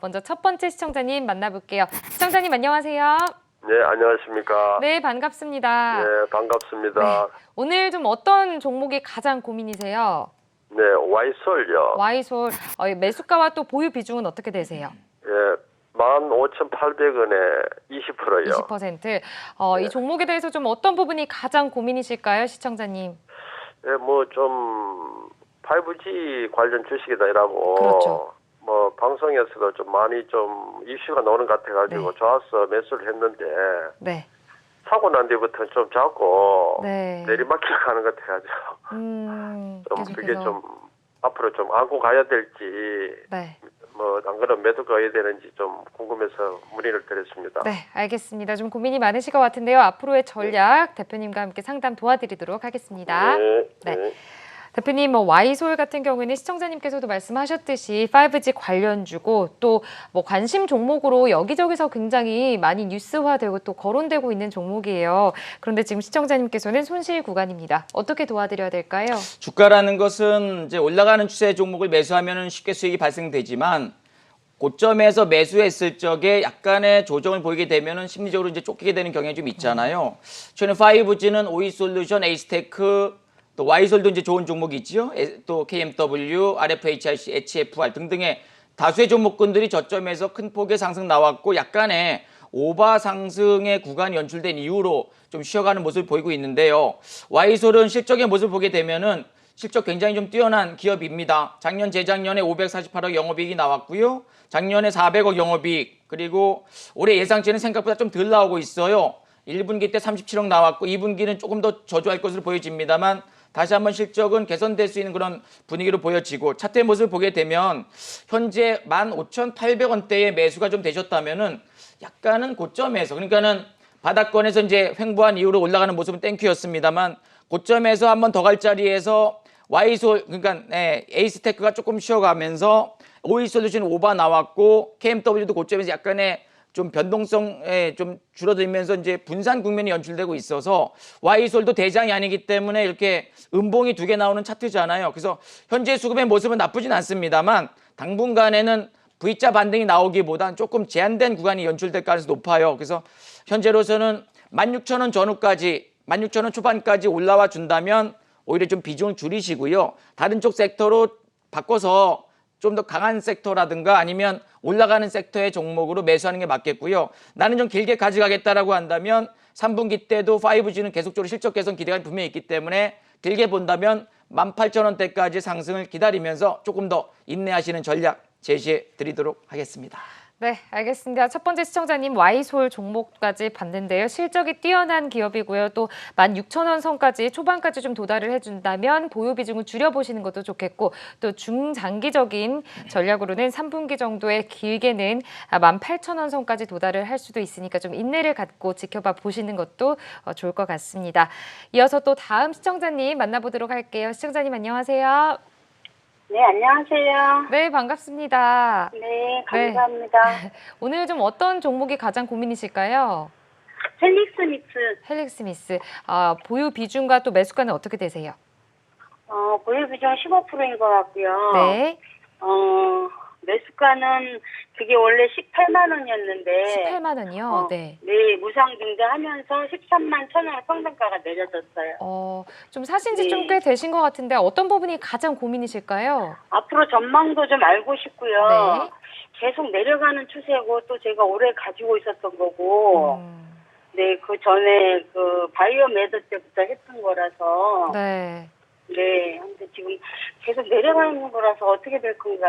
먼저 첫 번째 시청자님 만나볼게요. 시청자님 안녕하세요. 네, 안녕하십니까. 네, 반갑습니다. 네, 반갑습니다. 네, 오늘 좀 어떤 종목이 가장 고민이세요? 네, 와이솔요. 와이솔 매수가와 또 보유 비중은 어떻게 되세요? 예, 15,800원에 20%요. 20%. 이 종목에 대해서 좀 어떤 부분이 가장 고민이실까요, 시청자님? 예, 뭐 좀 5G 관련 주식이다 이라고. 그렇죠. 뭐 방송에서도 좀 많이 좀 이슈가 나오는 것 같아가지고 네. 좋아서 매수를 했는데 네. 사고 난 뒤부터는 좀 자꾸 네. 내리막길 가는 것 같아가지고 좀 그게 계속해서. 좀 앞으로 좀 안고 가야 될지 네. 뭐 안 그러면 매도가 해야 되는지 좀 궁금해서 문의를 드렸습니다. 네, 알겠습니다. 좀 고민이 많으실 것 같은데요. 앞으로의 전략 대표님과 함께 상담 도와드리도록 하겠습니다. 네. 네. 네. 대표님, 와이솔 같은 경우에는 시청자님께서도 말씀하셨듯이 5G 관련주고 또 관심 종목으로 여기저기서 굉장히 많이 뉴스화되고 또 거론되고 있는 종목이에요. 그런데 지금 시청자님께서는 손실 구간입니다. 어떻게 도와드려야 될까요? 주가라는 것은 이제 올라가는 추세 종목을 매수하면 쉽게 수익이 발생되지만 고점에서 매수했을 적에 약간의 조정을 보이게 되면은 심리적으로 이제 쫓기게 되는 경향이 좀 있잖아요. 최근 5G는 오이솔루션, 에이스테크, 또 와이솔도 이제 좋은 종목이 있죠. 또 KMW, RFHIC, HFR 등등의 다수의 종목군들이 저점에서 큰 폭의 상승 나왔고 약간의 오바 상승의 구간이 연출된 이후로 좀 쉬어가는 모습을 보이고 있는데요. 와이솔은 실적의 모습을 보게 되면은 실적 굉장히 좀 뛰어난 기업입니다. 작년, 재작년에 548억 영업이익이 나왔고요. 작년에 400억 영업이익, 그리고 올해 예상치는 생각보다 좀 덜 나오고 있어요. 1분기 때 37억 나왔고 2분기는 조금 더 저조할 것으로 보여집니다만 다시 한번 실적은 개선될 수 있는 그런 분위기로 보여지고 차트의 모습을 보게 되면 현재 15,800원대의 매수가 좀 되셨다면은 약간은 고점에서, 그러니까는 바닥권에서 이제 횡보한 이후로 올라가는 모습은 땡큐였습니다만 고점에서 한번 더 갈 자리에서 와이솔, 그러니까 에이스테크가 조금 쉬어가면서 오이솔루션 오바 나왔고 KMW도 고점에서 약간의 좀 변동성에 좀 줄어들면서 이제 분산 국면이 연출되고 있어서 와이솔도 대장이 아니기 때문에 이렇게 음봉이 두 개 나오는 차트잖아요. 그래서 현재 수급의 모습은 나쁘진 않습니다만 당분간에는 V자 반등이 나오기보단 조금 제한된 구간이 연출될 가능성이 높아요. 그래서 현재로서는 16,000원 전후까지 16,000원 초반까지 올라와 준다면 오히려 좀 비중을 줄이시고요. 다른 쪽 섹터로 바꿔서 좀 더 강한 섹터라든가 아니면 올라가는 섹터의 종목으로 매수하는 게 맞겠고요. 나는 좀 길게 가져가겠다라고 한다면 3분기 때도 5G는 계속적으로 실적 개선 기대가 분명히 있기 때문에 길게 본다면 18,000원대까지 상승을 기다리면서 조금 더 인내하시는 전략 제시해 드리도록 하겠습니다. 네, 알겠습니다. 첫 번째 시청자님 와이솔 종목까지 봤는데요. 실적이 뛰어난 기업이고요. 또 16,000원 선까지 초반까지 좀 도달을 해준다면 보유 비중을 줄여보시는 것도 좋겠고 또 중장기적인 전략으로는 3분기 정도에 길게는 18,000원 선까지 도달을 할 수도 있으니까 좀 인내를 갖고 지켜봐 보시는 것도 좋을 것 같습니다. 이어서 또 다음 시청자님 만나보도록 할게요. 시청자님 안녕하세요. 네, 안녕하세요. 네, 반갑습니다. 네, 감사합니다. 오늘 좀 어떤 종목이 가장 고민이실까요? 헬릭스믹스, 헬릭스미스. 보유 비중과 또 매수가는 어떻게 되세요? 보유 비중 15%인 것 같고요. 네. 매수가는 그게 원래 18만 원이었는데 18만 원이요? 네. 네, 무상 증대하면서 13만 1,000원 평등가가 내려졌어요. 좀 사신 지 네. 좀 꽤 되신 것 같은데 어떤 부분이 가장 고민이실까요? 앞으로 전망도 좀 알고 싶고요. 네. 계속 내려가는 추세고 또 제가 오래 가지고 있었던 거고 네, 그 전에 그 바이오 매드 때부터 했던 거라서 네. 네, 근데 지금 계속 내려가는 거라서 어떻게 될 건가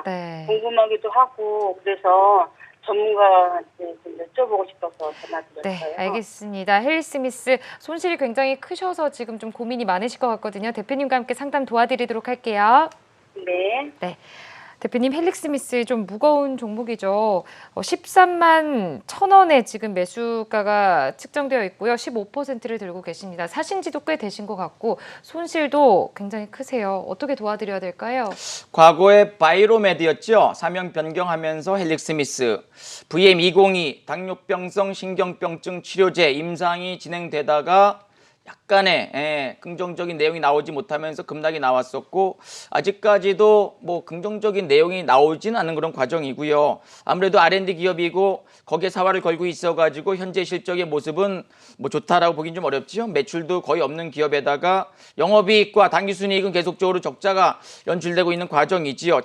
네. 궁금하기도 하고 그래서 전문가한테 좀 여쭤보고 싶어서 전화드렸어요. 네, 알겠습니다. 헬릭스미스 손실이 굉장히 크셔서 지금 좀 고민이 많으실 것 같거든요. 대표님과 함께 상담 도와드리도록 할게요. 네. 네. 대표님, 헬릭스미스 좀 무거운 종목이죠. 13만 1,000원에 지금 매수가가 측정되어 있고요. 15%를 들고 계십니다. 사신 지도 꽤 되신 것 같고 손실도 굉장히 크세요. 어떻게 도와드려야 될까요? 과거에 바이로메드였죠. 사명 변경하면서 헬릭스미스, VM202 당뇨병성 신경병증 치료제 임상이 진행되다가 약간의 긍정적인 내용이 나오지 못하면서 급락이 나왔었고 아직까지도 뭐 긍정적인 내용이 나오지는 않는 그런 과정이고요. 아무래도 R&D 기업이고 거기에 사활을 걸고 있어가지고 현재 실적의 모습은 뭐 좋다라고 보긴 좀 어렵지요. 매출도 거의 없는 기업에다가 영업이익과 당기순이익은 계속적으로 적자가 연출되고 있는 과정이지요.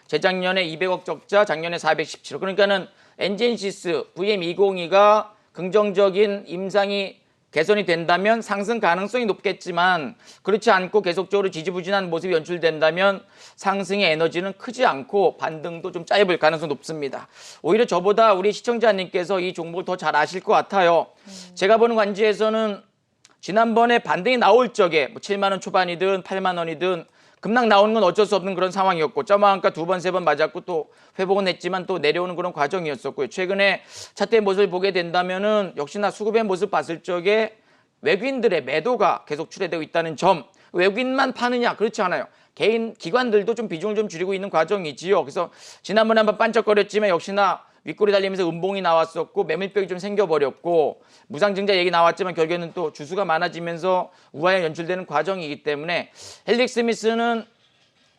재작년에 200억 적자, 작년에 417억. 그러니까는 엔젠시스 VM202가 긍정적인 임상이 개선이 된다면 상승 가능성이 높겠지만 그렇지 않고 계속적으로 지지부진한 모습이 연출된다면 상승의 에너지는 크지 않고 반등도 좀 짧을 가능성이 높습니다. 오히려 저보다 우리 시청자님께서 이 종목을 더 잘 아실 것 같아요. 제가 보는 관지에서는 지난번에 반등이 나올 적에 뭐 7만 원 초반이든 8만 원이든 급락 나오는 건 어쩔 수 없는 그런 상황이었고 점화한가 2번, 3번 맞았고 또 회복은 했지만 또 내려오는 그런 과정이었었고요. 최근에 차트의 모습을 보게 된다면은 역시나 수급의 모습 봤을 적에 외국인들의 매도가 계속 출해되고 있다는 점. 외국인만 파느냐? 그렇지 않아요. 개인 기관들도 좀 비중을 좀 줄이고 있는 과정이지요. 그래서 지난번에 한번 반짝거렸지만 역시나 윗골이 달리면서 음봉이 나왔었고 매물벽이 좀 생겨버렸고 무상증자 얘기 나왔지만 결국에는 또 주수가 많아지면서 우하에 연출되는 과정이기 때문에 헬릭스미스는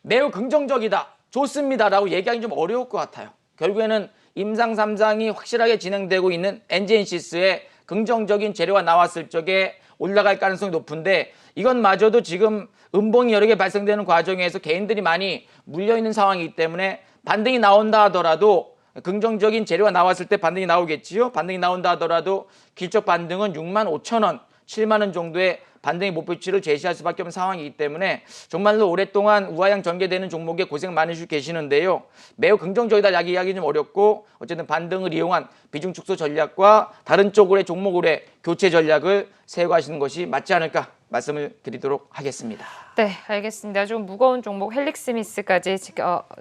매우 긍정적이다, 좋습니다라고 얘기하기 좀 어려울 것 같아요. 결국에는 임상 3상이 확실하게 진행되고 있는 엔젠시스의 긍정적인 재료가 나왔을 적에 올라갈 가능성이 높은데 이것마저도 지금 음봉이 여러 개 발생되는 과정에서 개인들이 많이 물려있는 상황이기 때문에 반등이 나온다 하더라도 긍정적인 재료가 나왔을 때 반등이 나오겠지요. 반등이 나온다 하더라도 기적 반등은 6만 5천 원, 7만 원 정도의 반등의 목표치를 제시할 수밖에 없는 상황이기 때문에 정말로 오랫동안 우하향 전개되는 종목에 고생 많으시고 계시는데요. 매우 긍정적이다 이야기하기 좀 어렵고 어쨌든 반등을 이용한 비중 축소 전략과 다른 쪽으로의 종목으로의 교체 전략을 세워가시는 것이 맞지 않을까 말씀을 드리도록 하겠습니다. 네, 알겠습니다. 좀 무거운 종목 헬릭스미스까지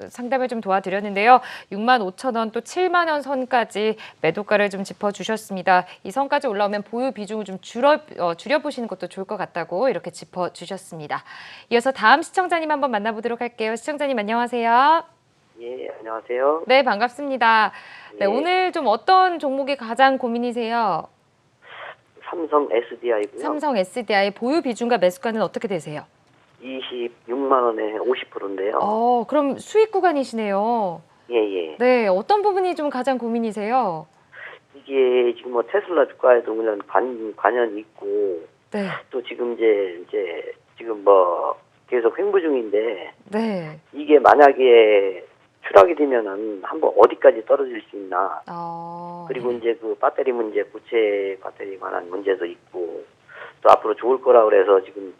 상담을 좀 도와드렸는데요. 6만 5천 원 또 7만 원 선까지 매도가를 좀 짚어주셨습니다. 이 선까지 올라오면 보유 비중을 좀 줄여보시는 것도 좋을 것 같다고 이렇게 짚어주셨습니다. 이어서 다음 시청자님 한번 만나보도록 할게요. 시청자님 안녕하세요. 예, 안녕하세요. 네, 반갑습니다. 네, 예. 오늘 좀 어떤 종목이 가장 고민이세요? 삼성 SDI고요. 삼성 SDI 보유 비중과 매수가는 어떻게 되세요? 26만 원에 50%인데요. 그럼 수익 구간이시네요. 예, 예. 네, 어떤 부분이 좀 가장 고민이세요? 이게 지금 뭐 테슬라 주가에도 물론 관련이 있고 네, 또 지금 이제 지금 뭐 계속 횡보 중인데 네. 이게 만약에 추락이 되면은 한번 어디까지 떨어질 수 있나. 그리고 이제 그 배터리 문제, 부채 배터리 관한 문제도 있고 또 앞으로 좋을 거라 그래서 지금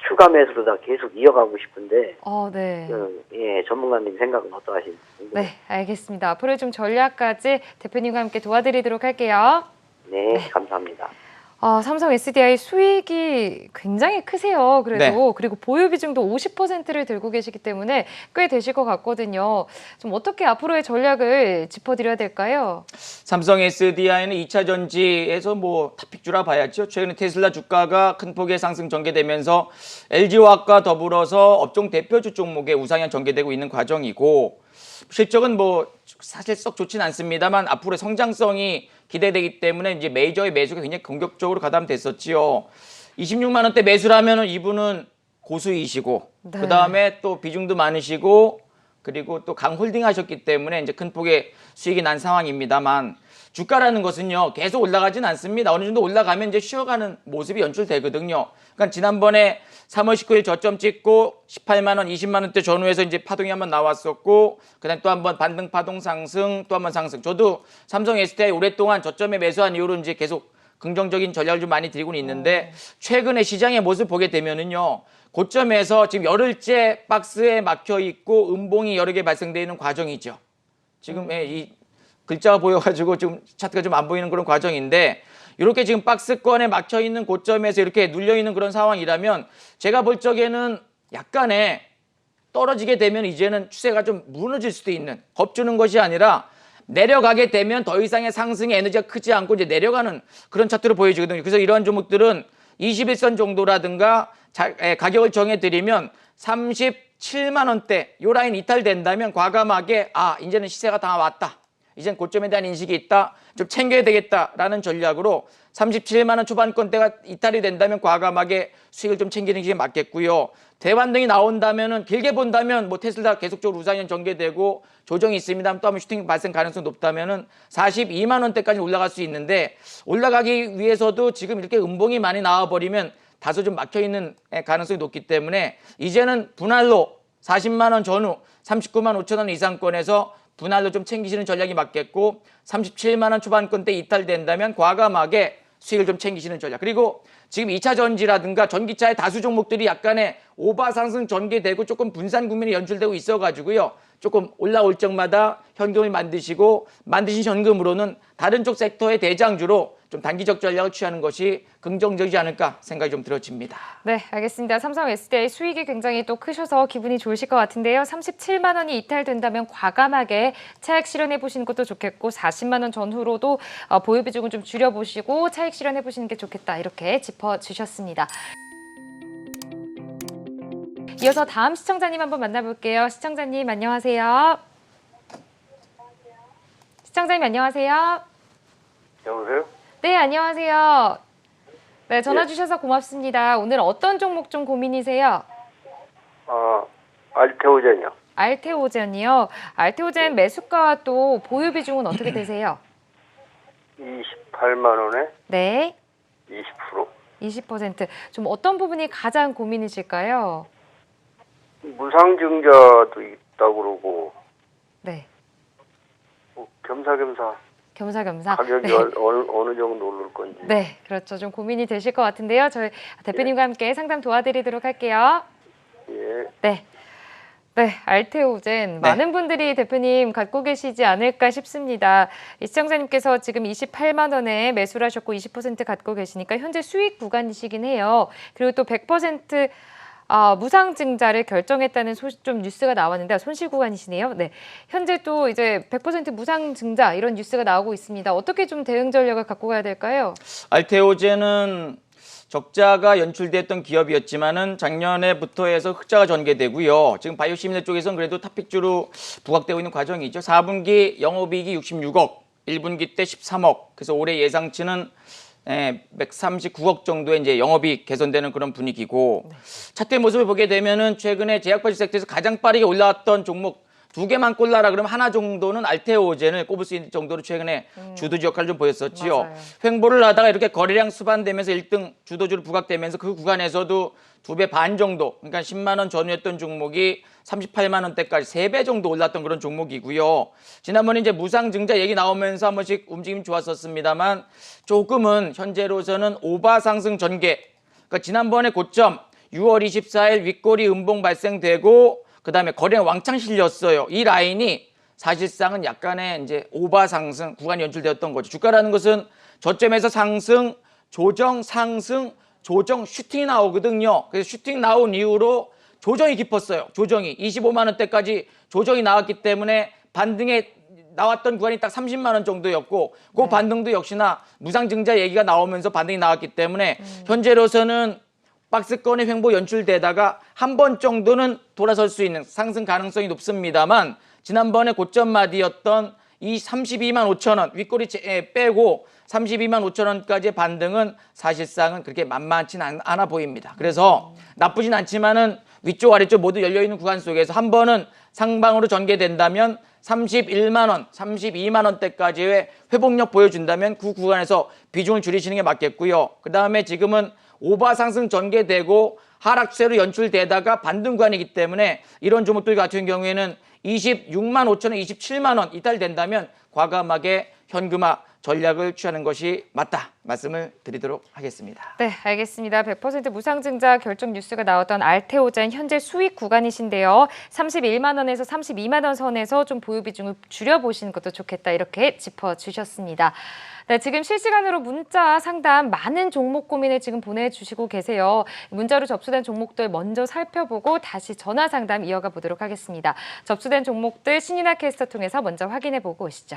추가 매수로 다 계속 이어가고 싶은데 네. 예, 전문가님 생각은 어떠하신지. 네, 알겠습니다. 앞으로 좀 전략까지 대표님과 함께 도와드리도록 할게요. 네, 감사합니다. 삼성 SDI 수익이 굉장히 크세요. 그래도 네. 그리고 보유 비중도 50%를 들고 계시기 때문에 꽤 되실 것 같거든요. 좀 어떻게 앞으로의 전략을 짚어드려야 될까요? 삼성 SDI는 2차 전지에서 뭐 탑픽주라 봐야죠. 최근에 테슬라 주가가 큰 폭의 상승 전개되면서 LG화학과 더불어서 업종 대표주 종목에 우상향 전개되고 있는 과정이고 실적은 뭐 사실 썩 좋진 않습니다만 앞으로의 성장성이 기대되기 때문에 이제 메이저의 매수가 굉장히 공격적으로 가담됐었지요. 26만 원대 매수를 하면은 이분은 고수이시고 네. 그 다음에 또 비중도 많으시고 그리고 또 강홀딩 하셨기 때문에 이제 큰 폭의 수익이 난 상황입니다만 주가라는 것은요 계속 올라가진 않습니다. 어느 정도 올라가면 이제 쉬어가는 모습이 연출되거든요. 그러니까 지난번에 3월 19일 저점 찍고 18만 원, 20만 원대 전후에서 이제 파동이 한번 나왔었고 그다음 또 한번 반등 파동 상승, 또 한번 상승. 저도 삼성 SDI 오랫동안 저점에 매수한 이후로 이제 계속 긍정적인 전략을 좀 많이 드리고는 있는데 최근에 시장의 모습 보게 되면은요. 고점에서 지금 열흘째 박스에 막혀 있고 음봉이 여러 개 발생되어 있는 과정이죠. 지금 이 글자가 보여가지고 지금 차트가 좀 안 보이는 그런 과정인데 이렇게 지금 박스권에 막혀 있는 고점에서 이렇게 눌려 있는 그런 상황이라면 제가 볼 적에는 약간의 떨어지게 되면 이제는 추세가 좀 무너질 수도 있는 겁주는 것이 아니라 내려가게 되면 더 이상의 상승의 에너지가 크지 않고 이제 내려가는 그런 차트로 보여지거든요. 그래서 이러한 종목들은 21선 정도라든가 가격을 정해드리면 37만 원대 요 라인 이탈된다면 과감하게 이제는 시세가 다 왔다. 이젠 고점에 대한 인식이 있다. 좀 챙겨야 되겠다라는 전략으로 37만 원 초반권대가 이탈이 된다면 과감하게 수익을 좀 챙기는 게 맞겠고요. 대반등이 나온다면은 길게 본다면 뭐 테슬라 계속적으로 우상향 전개되고 조정이 있습니다. 또 한번 슈팅 발생 가능성이 높다면은 42만 원대까지 올라갈 수 있는데 올라가기 위해서도 지금 이렇게 음봉이 많이 나와버리면 다소 좀 막혀 있는 가능성이 높기 때문에 이제는 분할로 40만 원 전후 39만 5천 원 이상권에서 분할로 좀 챙기시는 전략이 맞겠고 37만 원 초반권대 이탈된다면 과감하게 수익을 좀 챙기시는 전략. 그리고 지금 2차 전지라든가 전기차의 다수 종목들이 약간의 오바 상승 전개되고 조금 분산 국면이 연출되고 있어가지고요. 조금 올라올 적마다 현금을 만드신 현금으로는 다른 쪽 섹터의 대장주로 좀 단기적 전략을 취하는 것이 긍정적이지 않을까 생각이 좀 들어집니다. 네, 알겠습니다. 삼성 SDI 수익이 굉장히 또 크셔서 기분이 좋으실 것 같은데요. 37만 원이 이탈된다면 과감하게 차익 실현해 보시는 것도 좋겠고 40만 원 전후로도 보유 비중을 좀 줄여보시고 차익 실현해 보시는 게 좋겠다. 이렇게 짚어주셨습니다. 이어서 다음 시청자님 한번 만나볼게요. 시청자님 안녕하세요. 시청자님 안녕하세요. 여보세요? 네, 안녕하세요. 네, 전화 예. 주셔서 고맙습니다. 오늘 어떤 종목 좀 고민이세요? 알테오젠이요. 알테오젠이요. 알테오젠 매수가와 또 보유 비중은 어떻게 되세요? 28만 원에 네, 20%. 20%. 좀 어떤 부분이 가장 고민이실까요? 무상증자도 있다고 그러고 네, 뭐 겸사겸사 겸사겸사. 가격이 네. 어느 정도 오를 건지. 네, 그렇죠. 좀 고민이 되실 것 같은데요. 저희 대표님과 함께 상담 도와드리도록 할게요. 예. 네. 네, 알테오젠. 많은 분들이 대표님 갖고 계시지 않을까 싶습니다. 이 시청자님께서 지금 28만 원에 매수를 하셨고 20% 갖고 계시니까 현재 수익 구간이시긴 해요. 그리고 또 100% 무상증자를 결정했다는 소식 좀 뉴스가 나왔는데 손실 구간이시네요. 네, 현재 또 이제 100% 무상증자 이런 뉴스가 나오고 있습니다. 어떻게 좀 대응 전략을 갖고 가야 될까요? 알테오젠은 적자가 연출됐던 기업이었지만은 작년에부터 해서 흑자가 전개되고요. 지금 바이오 시밀러 쪽에서는 그래도 탑픽주로 부각되고 있는 과정이죠. 4분기 영업이익이 66억, 1분기 때 13억. 그래서 올해 예상치는 139억 정도의 이제 영업이익 개선되는 그런 분위기고 차트의 모습을 보게 되면은 최근에 제약바이오 섹터에서 가장 빠르게 올라왔던 종목 두 개만 꼽라라 그러면 하나 정도는 알테오젠을 꼽을 수 있는 정도로 최근에 주도주 역할을 좀 보였었지요. 맞아요. 횡보를 하다가 이렇게 거래량 수반되면서 1등 주도주로 부각되면서 그 구간에서도 2배 반 정도, 그러니까 10만 원 전후였던 종목이 38만 원대까지 3배 정도 올랐던 그런 종목이고요. 지난번에 이제 무상증자 얘기 나오면서 한 번씩 움직임이 좋았었습니다만 조금은 현재로서는 오바 상승 전개. 그러니까 지난번에 고점 6월 24일 윗꼬리 음봉 발생되고 그다음에 거래량 왕창 실렸어요. 이 라인이 사실상은 약간의 이제 오바 상승 구간이 연출되었던 거죠. 주가라는 것은 저점에서 상승, 조정, 상승, 조정, 슈팅이 나오거든요. 그래서 슈팅 나온 이후로 조정이 깊었어요. 조정이 25만 원대까지 조정이 나왔기 때문에 반등에 나왔던 구간이 딱 30만 원 정도였고 그 반등도 역시나 무상증자 얘기가 나오면서 반등이 나왔기 때문에 현재로서는 박스권의 횡보 연출되다가 한 번 정도는 돌아설 수 있는 상승 가능성이 높습니다만 지난번에 고점 마디였던 이 32만 5천 원 윗꼬리 빼고 32만 5천 원까지의 반등은 사실상은 그렇게 만만치는 않아 보입니다. 그래서 나쁘진 않지만은 위쪽 아래쪽 모두 열려있는 구간 속에서 한 번은 상방으로 전개된다면 31만 원, 32만 원대까지의 회복력 보여준다면 그 구간에서 비중을 줄이시는 게 맞겠고요. 그 다음에 지금은 오바 상승 전개되고 하락 추세로 연출되다가 반등 구간이기 때문에 이런 종목들 같은 경우에는 26만 5천 원, 27만 원 이탈된다면 과감하게 현금화 전략을 취하는 것이 맞다 말씀을 드리도록 하겠습니다. 네, 알겠습니다. 100% 무상증자 결정 뉴스가 나왔던 알테오젠 현재 수익 구간이신데요. 31만 원에서 32만 원 선에서 좀 보유 비중을 줄여보시는 것도 좋겠다 이렇게 짚어주셨습니다. 네, 지금 실시간으로 문자 상담 많은 종목 고민을 지금 보내주시고 계세요. 문자로 접수된 종목들 먼저 살펴보고 다시 전화 상담 이어가 보도록 하겠습니다. 접수된 종목들 신인아 캐스터 통해서 먼저 확인해보고 오시죠.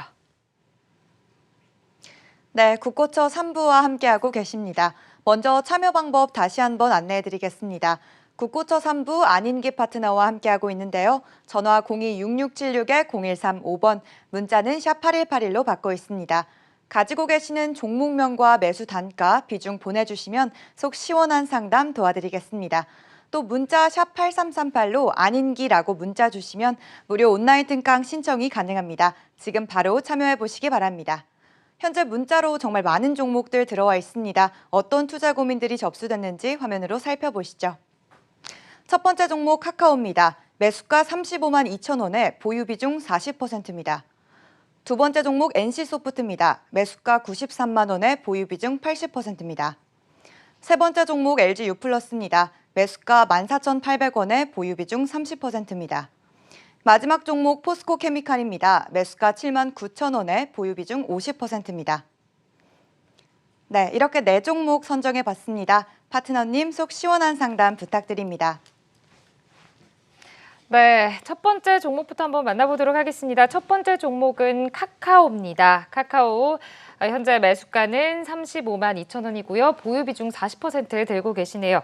네, 국고처 3부와 함께하고 계십니다. 먼저 참여 방법 다시 한번 안내해드리겠습니다. 국고처 3부 안인기 파트너와 함께하고 있는데요. 전화 02-6676-0135번, 문자는 샵 8181로 받고 있습니다. 가지고 계시는 종목명과 매수 단가, 비중 보내주시면 속 시원한 상담 도와드리겠습니다. 또 문자 샵 8338로 아닌기라고 문자 주시면 무료 온라인 등강 신청이 가능합니다. 지금 바로 참여해 보시기 바랍니다. 현재 문자로 정말 많은 종목들 들어와 있습니다. 어떤 투자 고민들이 접수됐는지 화면으로 살펴보시죠. 첫 번째 종목 카카오입니다. 매수가 35만 2천 원에 보유 비중 40%입니다. 두 번째 종목 NC소프트입니다. 매수가 93만 원에 보유 비중 80%입니다. 세 번째 종목 LG유플러스입니다. 매수가 14,800원에 보유 비중 30%입니다. 마지막 종목 포스코케미칼입니다. 매수가 7만 9천 원에 보유 비중 50%입니다. 네, 이렇게 4종목 선정해 봤습니다. 파트너님 속 시원한 상담 부탁드립니다. 네, 첫 번째 종목부터 한번 만나보도록 하겠습니다. 첫 번째 종목은 카카오입니다. 카카오 현재 매수가는 35만 2천 원이고요. 보유 비중 40% 들고 계시네요.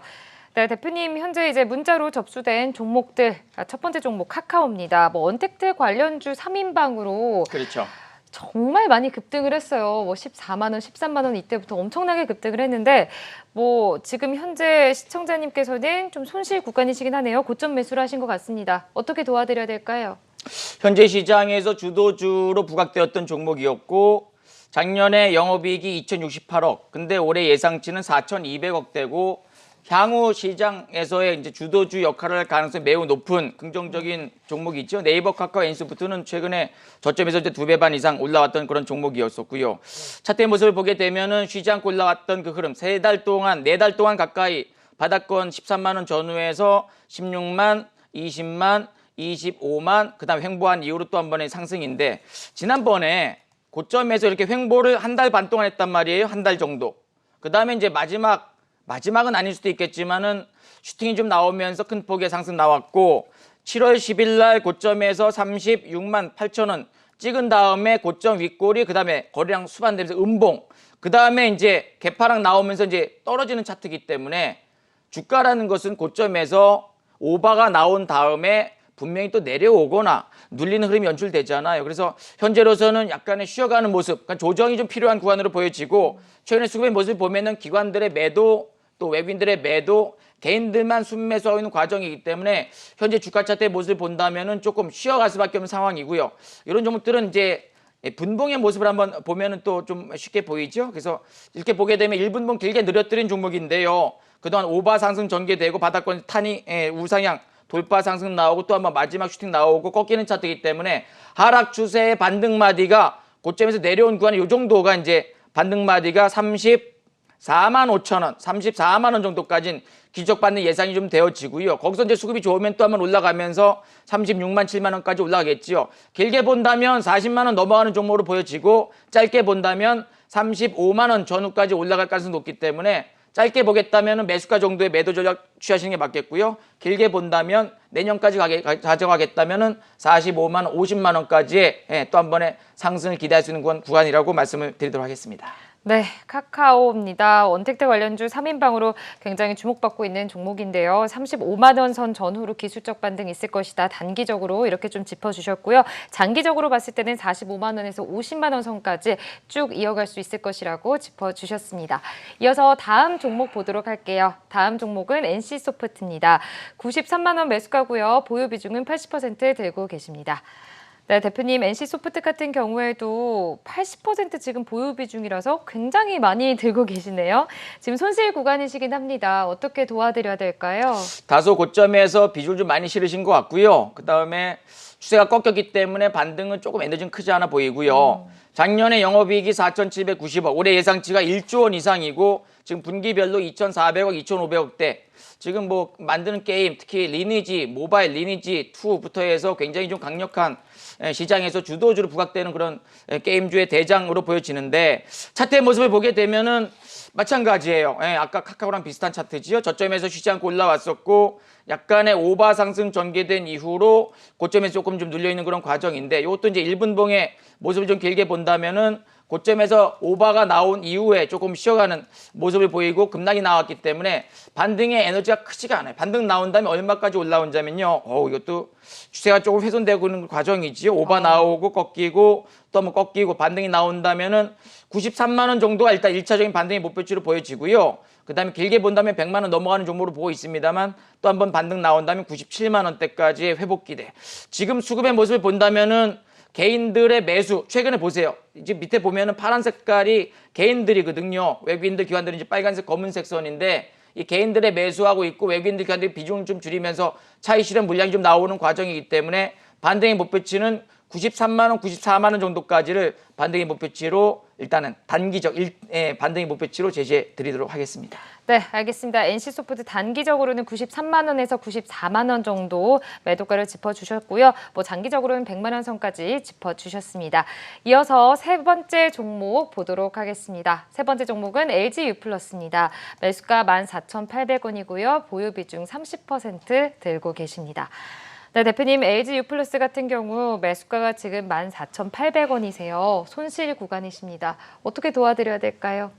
네, 대표님 현재 이제 문자로 접수된 종목들 첫 번째 종목 카카오입니다. 뭐 언택트 관련주 3인방으로 그렇죠. 정말 많이 급등을 했어요. 뭐 14만 원, 13만 원 이때부터 엄청나게 급등을 했는데 뭐 지금 현재 시청자님께서는 좀 손실 구간이시긴 하네요. 고점 매수를 하신 것 같습니다. 어떻게 도와드려야 될까요? 현재 시장에서 주도주로 부각되었던 종목이었고 작년에 영업이익이 2,068억, 근데 올해 예상치는 4,200억대고 향후 시장에서의 이제 주도주 역할을 할 가능성이 매우 높은 긍정적인 종목이 있죠. 네이버, 카카오, NC소프트는 최근에 저점에서 이제 2배 반 이상 올라왔던 그런 종목이었었고요. 차트의 모습을 보게 되면은 쉬지 않고 올라왔던 그 흐름, 4달 동안 가까이 바닥권 13만 원 전후에서 16만, 20만, 25만, 그다음 횡보한 이후로 또 한 번의 상승인데 지난번에 고점에서 이렇게 횡보를 한 달 반 동안 했단 말이에요. 한 달 정도. 그다음에 이제 마지막은 아닐 수도 있겠지만은 슈팅이 좀 나오면서 큰 폭의 상승 나왔고 7월 10일 날 고점에서 36만 8천 원 찍은 다음에 고점 윗골이 그다음에 거래량 수반되면서 음봉, 그다음에 이제 개파락 나오면서 이제 떨어지는 차트이기 때문에 주가라는 것은 고점에서 오바가 나온 다음에 분명히 또 내려오거나 눌리는 흐름이 연출되잖아요. 그래서 현재로서는 약간의 쉬어가는 모습, 그러니까 조정이 좀 필요한 구간으로 보여지고 최근에 수급의 모습을 보면은 기관들의 매도, 또 외국인들의 매도, 개인들만 순매수하고 있는 과정이기 때문에 현재 주가 차트의 모습을 본다면은 조금 쉬어갈 수밖에 없는 상황이고요. 이런 종목들은 이제 분봉의 모습을 한번 보면은 또 좀 쉽게 보이죠. 그래서 이렇게 보게 되면 1분봉 길게 늘어뜨린 종목인데요. 그동안 오바 상승 전개되고 바닥권 탄이 우상향 돌파 상승 나오고 또 한번 마지막 슈팅 나오고 꺾이는 차트이기 때문에 하락 추세의 반등마디가 고점에서 내려온 구간이 이 정도가 이제 반등마디가 34만 5천 원, 34만 원 정도까지는 기적받는 예상이 좀 되어지고요. 거기서 이제 수급이 좋으면 또 한번 올라가면서 36만 7만 원까지 올라가겠죠. 길게 본다면 40만 원 넘어가는 종목으로 보여지고 짧게 본다면 35만 원 전후까지 올라갈 가능성이 높기 때문에 짧게 보겠다면 매수가 정도의 매도 전략 취하시는 게 맞겠고요. 길게 본다면 내년까지 가져가겠다면 45만 원, 50만 원까지의 또 한 번의 상승을 기대할 수 있는 구간이라고 말씀을 드리도록 하겠습니다. 네, 카카오입니다. 언택트 관련주 3인방으로 굉장히 주목받고 있는 종목인데요. 35만 원 선 전후로 기술적 반등이 있을 것이다. 단기적으로 이렇게 좀 짚어주셨고요. 장기적으로 봤을 때는 45만 원에서 50만 원 선까지 쭉 이어갈 수 있을 것이라고 짚어주셨습니다. 이어서 다음 종목 보도록 할게요. 다음 종목은 NC소프트입니다. 93만 원 매수가고요. 보유 비중은 80% 들고 계십니다. 네, 대표님, NC소프트 같은 경우에도 80% 지금 보유 비중이라서 굉장히 많이 들고 계시네요. 지금 손실 구간이시긴 합니다. 어떻게 도와드려야 될까요? 다소 고점에서 비중을 좀 많이 실으신 것 같고요. 그다음에 추세가 꺾였기 때문에 반등은 조금 에너지는 크지 않아 보이고요. 작년에 영업이익이 4,790억, 올해 예상치가 1조 원 이상이고 지금 분기별로 2,400억, 2,500억대. 지금 뭐 만드는 게임, 특히 리니지, 모바일 리니지 2부터 해서 굉장히 좀 강력한 시장에서 주도주로 부각되는 그런 게임주의 대장으로 보여지는데 차트의 모습을 보게 되면은 마찬가지예요. 아까 카카오랑 비슷한 차트지요. 저점에서 쉬지 않고 올라왔었고 약간의 오바 상승 전개된 이후로 고점에서 조금 좀 눌려있는 그런 과정인데 이것도 이제 1분봉의 모습을 좀 길게 본다면은 고점에서 오바가 나온 이후에 조금 쉬어가는 모습을 보이고 급락이 나왔기 때문에 반등의 에너지가 크지가 않아요. 반등 나온 다음에 얼마까지 올라온다면요. 이것도 추세가 조금 훼손되고 있는 과정이지요. 오바 나오고 꺾이고 또 한번 꺾이고 반등이 나온다면은 93만 원 정도가 일단 1차적인 반등의 목표치로 보여지고요. 그다음에 길게 본다면 100만 원 넘어가는 종목으로 보고 있습니다만 또 한 번 반등 나온다면 97만 원대까지의 회복 기대. 지금 수급의 모습을 본다면은 개인들의 매수 최근에 보세요. 이제 밑에 보면은 파란 색깔이 개인들이거든요. 외국인들 기관들은 이제 빨간색 검은색 선인데 이 개인들의 매수하고 있고 외국인들 기관들이 비중을 좀 줄이면서 차익 실현 물량이 좀 나오는 과정이기 때문에 반등의 목표치는 93만 원, 94만 원 정도까지를 반등의 목표치로 일단은 단기적 반등의 목표치로 제시해 드리도록 하겠습니다. 네, 알겠습니다. NC소프트 단기적으로는 93만 원에서 94만 원 정도 매도가를 짚어주셨고요. 뭐 장기적으로는 100만 원 선까지 짚어주셨습니다. 이어서 세 번째 종목 보도록 하겠습니다. 세 번째 종목은 LG유플러스입니다. 매수가 14,800원이고요. 보유 비중 30% 들고 계십니다. 네, 대표님, LG유플러스 같은 경우 매수가가 지금 14,800원이세요. 손실 구간이십니다. 어떻게 도와드려야 될까요?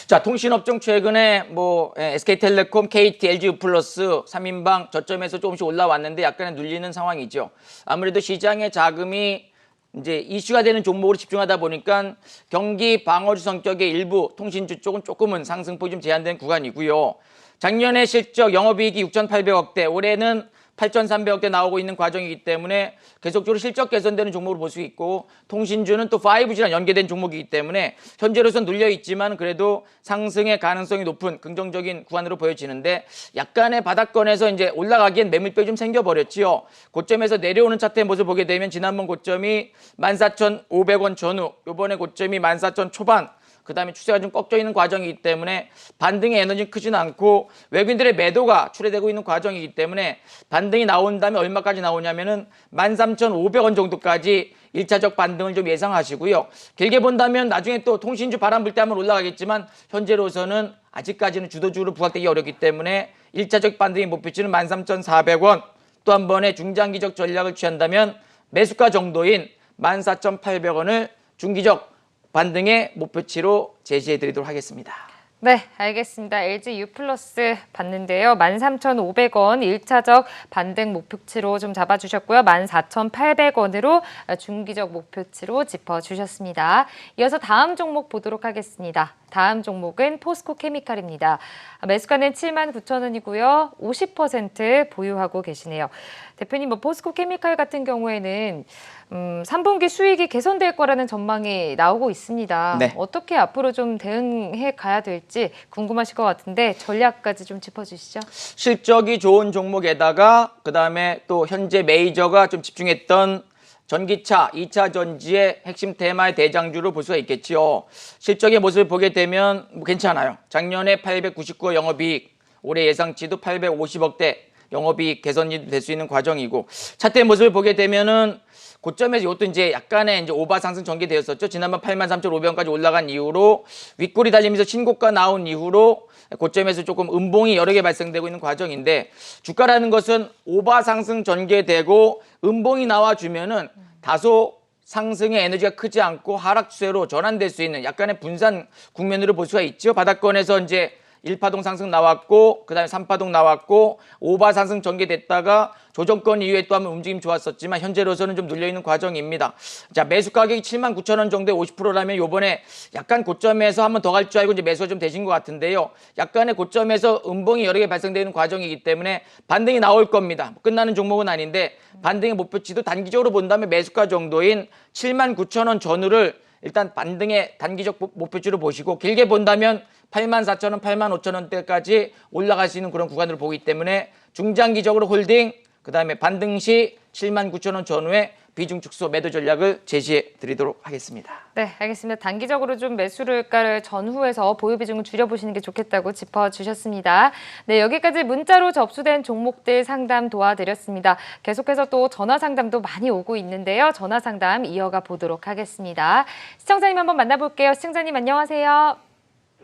자, 통신업종 최근에 SK텔레콤, KT, LG유플러스 3인방 저점에서 조금씩 올라왔는데 약간의 눌리는 상황이죠. 아무래도 시장의 자금이 이제 이슈가 되는 종목으로 집중하다 보니까 경기 방어주 성격의 일부 통신주 쪽은 조금은 상승폭이 좀 제한된 구간이고요. 작년에 실적 영업이익이 6,800억대, 올해는 8,300억대 나오고 있는 과정이기 때문에 계속적으로 실적 개선되는 종목으로 볼 수 있고 통신주는 또 5G랑 연계된 종목이기 때문에 현재로선 눌려 있지만 그래도 상승의 가능성이 높은 긍정적인 구간으로 보여지는데 약간의 바닥권에서 이제 올라가기엔 매물벽이 좀 생겨버렸지요. 고점에서 내려오는 차트의 모습을 보게 되면 지난번 고점이 14,500원 전후, 이번에 고점이 14,000 초반, 그 다음에 추세가 좀 꺾여 있는 과정이기 때문에 반등의 에너지는 크지는 않고 외국인들의 매도가 출회되고 있는 과정이기 때문에 반등이 나온다면 얼마까지 나오냐면은 13,500원 정도까지 1차적 반등을 좀 예상하시고요. 길게 본다면 나중에 또 통신주 바람 불 때 한번 올라가겠지만 현재로서는 아직까지는 주도주로 부각되기 어렵기 때문에 1차적 반등의 목표치는 13,400원, 또 한 번의 중장기적 전략을 취한다면 매수가 정도인 14,800원을 중기적 반등의 목표치로 제시해 드리도록 하겠습니다. 네, 알겠습니다. LG유플러스 봤는데요. 13,500원 1차적 반등 목표치로 좀 잡아주셨고요. 14,800원으로 중기적 목표치로 짚어주셨습니다. 이어서 다음 종목 보도록 하겠습니다. 다음 종목은 포스코케미칼입니다. 매수가는 79,000원이고요. 50% 보유하고 계시네요. 대표님, 포스코케미칼 같은 경우에는 3분기 수익이 개선될 거라는 전망이 나오고 있습니다. 네. 어떻게 앞으로 좀 대응해 가야 될지 궁금하실 것 같은데 전략까지 좀 짚어주시죠. 실적이 좋은 종목에다가 그 다음에 또 현재 메이저가 좀 집중했던 전기차, 2차 전지의 핵심 테마의 대장주로 볼 수가 있겠지요. 실적의 모습을 보게 되면 괜찮아요. 작년에 899억 영업이익, 올해 예상치도 850억대 영업이익 개선이 될 수 있는 과정이고, 차트의 모습을 보게 되면은 고점에서 이것도 이제 약간의 이제 오바 상승 전개되었었죠. 지난번 83,500원까지 올라간 이후로 윗골이 달리면서 신고가 나온 이후로 고점에서 조금 음봉이 여러 개 발생되고 있는 과정인데, 주가라는 것은 오바 상승 전개되고 음봉이 나와주면은 다소 상승의 에너지가 크지 않고 하락 추세로 전환될 수 있는 약간의 분산 국면으로 볼 수가 있죠. 바닥권에서 이제 1파동 상승 나왔고 그 다음에 3파동 나왔고 5바 상승 전개됐다가 조정권 이후에 또 한번 움직임 좋았었지만 현재로서는 좀 눌려있는 과정입니다. 자, 매수 가격이 79,000원 정도의 50%라면 요번에 약간 고점에서 한번 더 갈 줄 알고 이제 매수가 좀 되신 것 같은데요. 약간의 고점에서 음봉이 여러 개 발생되는 과정이기 때문에 반등이 나올 겁니다. 끝나는 종목은 아닌데 반등의 목표치도 단기적으로 본다면 매수가 정도인 79,000원 전후를 일단 반등의 단기적 목표치로 보시고, 길게 본다면 84,000원, 85,000원대까지 올라갈 수 있는 그런 구간으로 보기 때문에 중장기적으로 홀딩, 그 다음에 반등 시 79,000원 전후에 비중 축소 매도 전략을 제시해 드리도록 하겠습니다. 네, 알겠습니다. 단기적으로 좀 매수를가를 전후해서 보유 비중을 줄여보시는 게 좋겠다고 짚어주셨습니다. 네, 여기까지 문자로 접수된 종목들 상담 도와드렸습니다. 계속해서 또 전화 상담도 많이 오고 있는데요. 전화 상담 이어가 보도록 하겠습니다. 시청자님 한번 만나볼게요. 시청자님 안녕하세요.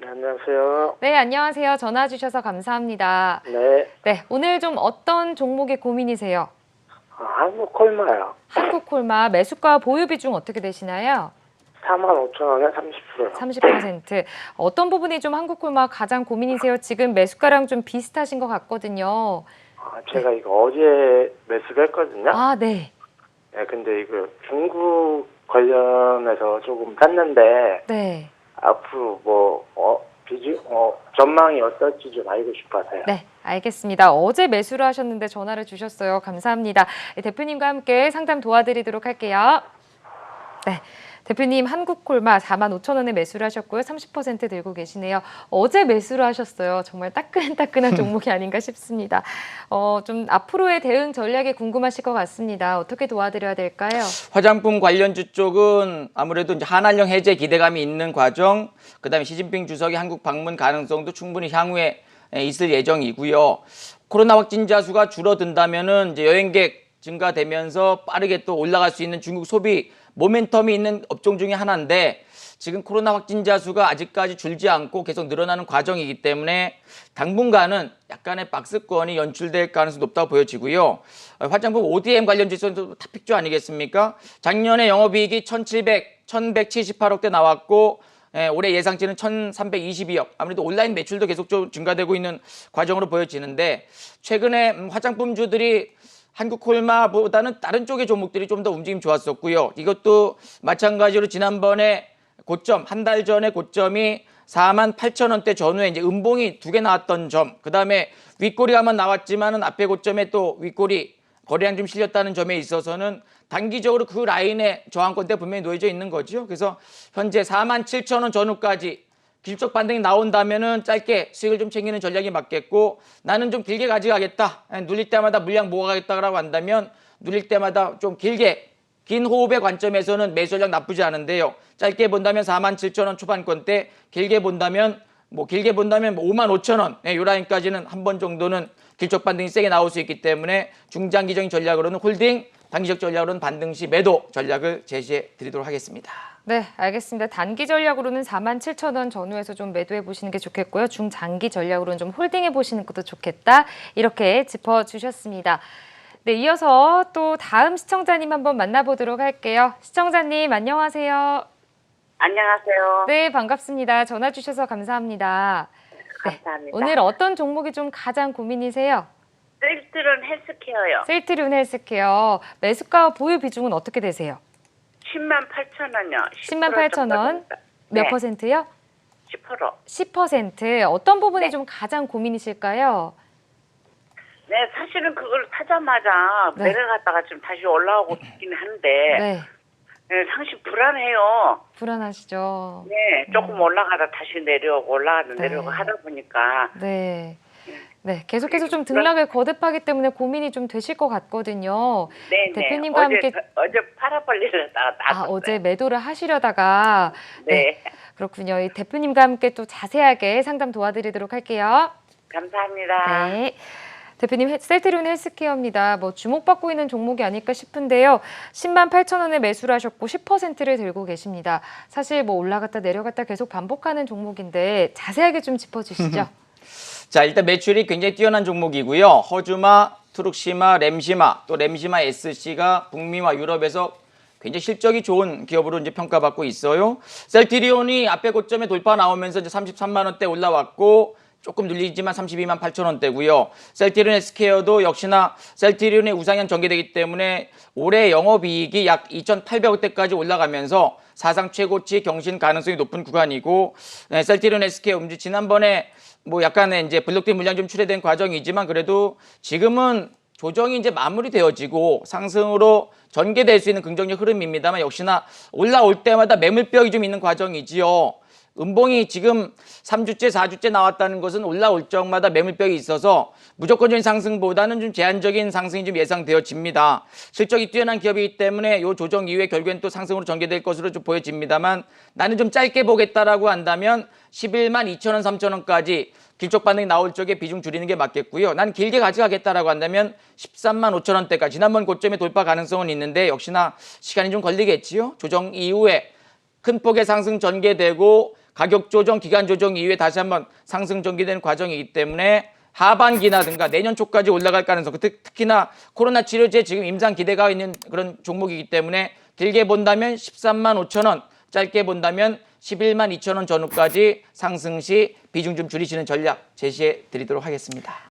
네, 안녕하세요. 네, 안녕하세요. 전화 주셔서 감사합니다. 네. 네, 오늘 좀 어떤 종목의 고민이세요? 한국콜마요. 한국콜마 매수가 보유 비중 어떻게 되시나요? 45,000원에 30%요. 30%. 어떤 부분이 좀 한국콜마 가장 고민이세요? 지금 매수가랑 좀 비슷하신 것 같거든요. 제가 이거 어제 매수를 했거든요. 아, 네. 네, 근데 이거 중국 관련해서 조금 샀는데 네. 앞으로 전망이 어떨지 좀 알고 싶어서요. 네, 알겠습니다. 어제 매수를 하셨는데 전화를 주셨어요. 감사합니다. 네, 대표님과 함께 상담 도와드리도록 할게요. 네. 대표님 한국콜마 45,000원에 매수를 하셨고요. 30% 들고 계시네요. 어제 매수를 하셨어요. 정말 따끈따끈한 종목이 아닌가 싶습니다. 좀 앞으로의 대응 전략이 궁금하실 것 같습니다. 어떻게 도와드려야 될까요? 화장품 관련주 쪽은 아무래도 이제 한한령 해제 기대감이 있는 과정, 그다음에 시진핑 주석의 한국 방문 가능성도 충분히 향후에 있을 예정이고요. 코로나 확진자 수가 줄어든다면은 이제 여행객 증가되면서 빠르게 또 올라갈 수 있는 중국 소비 모멘텀이 있는 업종 중에 하나인데 지금 코로나 확진자 수가 아직까지 줄지 않고 계속 늘어나는 과정이기 때문에 당분간은 약간의 박스권이 연출될 가능성이 높다고 보여지고요. 화장품 ODM 관련 지수는 탑픽주 아니겠습니까? 작년에 영업이익이 1178억대 나왔고 올해 예상치는 1322억. 아무래도 온라인 매출도 계속 좀 증가되고 있는 과정으로 보여지는데 최근에 화장품주들이 한국콜마보다는 다른 쪽의 종목들이 좀 더 움직임 좋았었고요. 이것도 마찬가지로 지난번에 고점, 한 달 전에 고점이 48,000원대 전후에 이제 음봉이 2개 나왔던 점, 그 다음에 윗꼬리 한번 나왔지만은 앞에 고점에 또 윗꼬리 거래량 좀 실렸다는 점에 있어서는 단기적으로 그 라인에 저항권대 분명히 놓여져 있는 거죠. 그래서 현재 47,000원 전후까지 기술적 반등이 나온다면은 짧게 수익을 좀 챙기는 전략이 맞겠고 나는 좀 길게 가져가겠다. 눌릴 때마다 물량 모아가겠다라고 한다면 눌릴 때마다 좀 길게 긴 호흡의 관점에서는 매수 전략 나쁘지 않은데요. 짧게 본다면 47,000원 초반권대, 길게 본다면 55,000원 이 라인까지는 한 번 정도는 길적 반등이 세게 나올 수 있기 때문에 중장기적인 전략으로는 홀딩, 단기적 전략으로는 반등 시 매도 전략을 제시해 드리도록 하겠습니다. 네, 알겠습니다. 단기 전략으로는 47,000원 전후에서 좀 매도해 보시는 게 좋겠고요. 중장기 전략으로는 좀 홀딩해 보시는 것도 좋겠다. 이렇게 짚어주셨습니다. 네, 이어서 또 다음 시청자님 한번 만나보도록 할게요. 시청자님 안녕하세요. 안녕하세요. 네, 반갑습니다. 전화 주셔서 감사합니다. 감사합니다. 오늘 어떤 종목이 좀 가장 고민이세요? 셀트론 헬스케어요. 셀트리온 헬스케어. 매수가 보유 비중은 어떻게 되세요? 108,000원이요. 108,000원. 몇 네. 퍼센트요? 10%. 10%. 어떤 부분이 네. 좀 가장 고민이실까요? 네, 사실은 그걸 사자마자 네. 내려갔다가 지금 다시 올라오고 있긴 한데 네, 상당히 불안해요. 불안하시죠? 네, 조금 올라가다 다시 내려오고 올라가다 네. 내려오고 하다 보니까 네. 네, 계속해서 좀 등락을 거듭하기 때문에 고민이 좀 되실 것 같거든요. 네, 대표님과 함께 어제 팔아벌리려다가 나왔어요. 어제 매도를 하시려다가 네. 그렇군요. 이 대표님과 함께 또 자세하게 상담 도와드리도록 할게요. 감사합니다. 네. 대표님, 셀트리온 헬스케어입니다. 뭐 주목받고 있는 종목이 아닐까 싶은데요. 108,000원에 매수를 하셨고 10%를 들고 계십니다. 사실 뭐 올라갔다 내려갔다 계속 반복하는 종목인데 자세하게 좀 짚어주시죠. 자, 일단 매출이 굉장히 뛰어난 종목이고요. 허즈마, 트룩시마, 램시마, 또 램시마 SC가 북미와 유럽에서 굉장히 실적이 좋은 기업으로 이제 평가받고 있어요. 셀트리온이 앞에 고점에 돌파 나오면서 이제 33만 원대 올라왔고 조금 눌리지만 32만 8천 원대고요. 셀트리온 헬스케어도 역시나 셀트리온의 우상향 전개되기 때문에 올해 영업이익이 약 2,800억대까지 올라가면서 사상 최고치 경신 가능성이 높은 구간이고 셀트리온 헬스케어 지난번에 뭐 약간의 이제 블록된 물량 좀 출회된 과정이지만 그래도 지금은 조정이 이제 마무리되어지고 상승으로 전개될 수 있는 긍정적 흐름입니다만 역시나 올라올 때마다 매물벽이 좀 있는 과정이지요. 음봉이 지금 3주째, 4주째 나왔다는 것은 올라올 적마다 매물벽이 있어서 무조건적인 상승보다는 좀 제한적인 상승이 좀 예상되어집니다. 실적이 뛰어난 기업이기 때문에 이 조정 이후에 결국엔 또 상승으로 전개될 것으로 좀 보여집니다만 나는 좀 짧게 보겠다라고 한다면 11만 2천 원, 3천 원까지 길적 반등이 나올 적에 비중 줄이는 게 맞겠고요. 난 길게 가져가겠다라고 한다면 13만 5천 원대까지 지난번 고점에 돌파 가능성은 있는데 역시나 시간이 좀 걸리겠지요. 조정 이후에 큰 폭의 상승 전개되고 가격 조정, 기간 조정 이후에 다시 한번 상승 전개되는 과정이기 때문에 하반기나든가 내년 초까지 올라갈 가능성, 특히나 코로나 치료제 지금 임상 기대가 있는 그런 종목이기 때문에 길게 본다면 13만 5천 원, 짧게 본다면 11만 2천 원 전후까지 상승 시 비중 좀 줄이시는 전략 제시해 드리도록 하겠습니다.